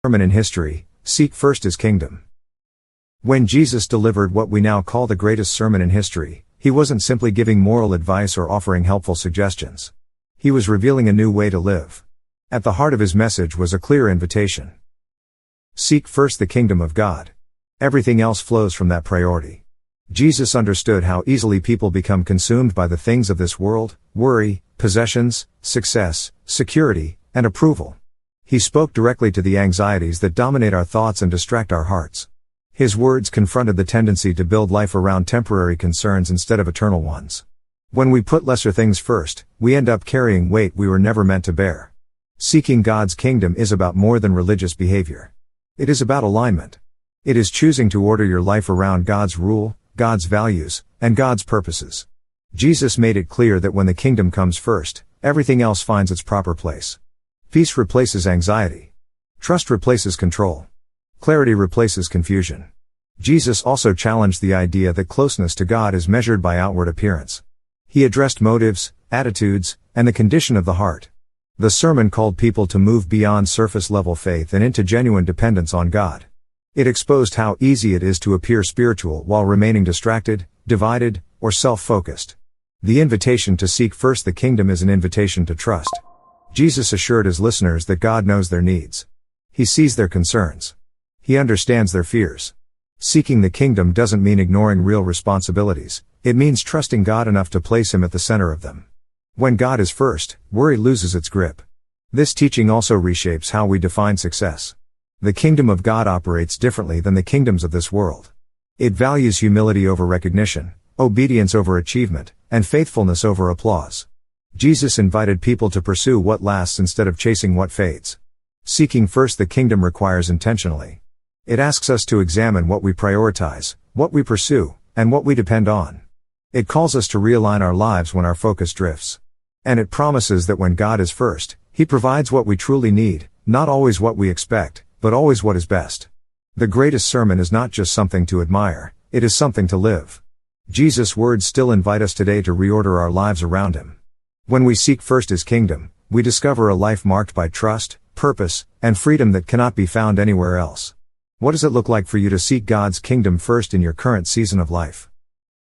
Sermon in history, seek first his kingdom. When Jesus delivered what we now call the greatest sermon in history, he wasn't simply giving moral advice or offering helpful suggestions. He was revealing a new way to live. At the heart of his message was a clear invitation. Seek first the kingdom of God. Everything else flows from that priority. Jesus understood how easily people become consumed by the things of this world: worry, possessions, success, security, and approval. He spoke directly to the anxieties that dominate our thoughts and distract our hearts. His words confronted the tendency to build life around temporary concerns instead of eternal ones. When we put lesser things first, we end up carrying weight we were never meant to bear. Seeking God's kingdom is about more than religious behavior. It is about alignment. It is choosing to order your life around God's rule, God's values, and God's purposes. Jesus made it clear that when the kingdom comes first, everything else finds its proper place. Peace replaces anxiety. Trust replaces control. Clarity replaces confusion. Jesus also challenged the idea that closeness to God is measured by outward appearance. He addressed motives, attitudes, and the condition of the heart. The sermon called people to move beyond surface-level faith and into genuine dependence on God. It exposed how easy it is to appear spiritual while remaining distracted, divided, or self-focused. The invitation to seek first the kingdom is an invitation to trust. Jesus assured his listeners that God knows their needs. He sees their concerns. He understands their fears. Seeking the kingdom doesn't mean ignoring real responsibilities. It means trusting God enough to place him at the center of them. When God is first, worry loses its grip. This teaching also reshapes how we define success. The kingdom of God operates differently than the kingdoms of this world. It values humility over recognition, obedience over achievement, and faithfulness over applause. Jesus invited people to pursue what lasts instead of chasing what fades. Seeking first the kingdom requires intentionally. It asks us to examine what we prioritize, what we pursue, and what we depend on. It calls us to realign our lives when our focus drifts. And it promises that when God is first, he provides what we truly need, not always what we expect, but always what is best. The greatest sermon is not just something to admire, it is something to live. Jesus' words still invite us today to reorder our lives around him. When we seek first his kingdom, we discover a life marked by trust, purpose, and freedom that cannot be found anywhere else. What does it look like for you to seek God's kingdom first in your current season of life?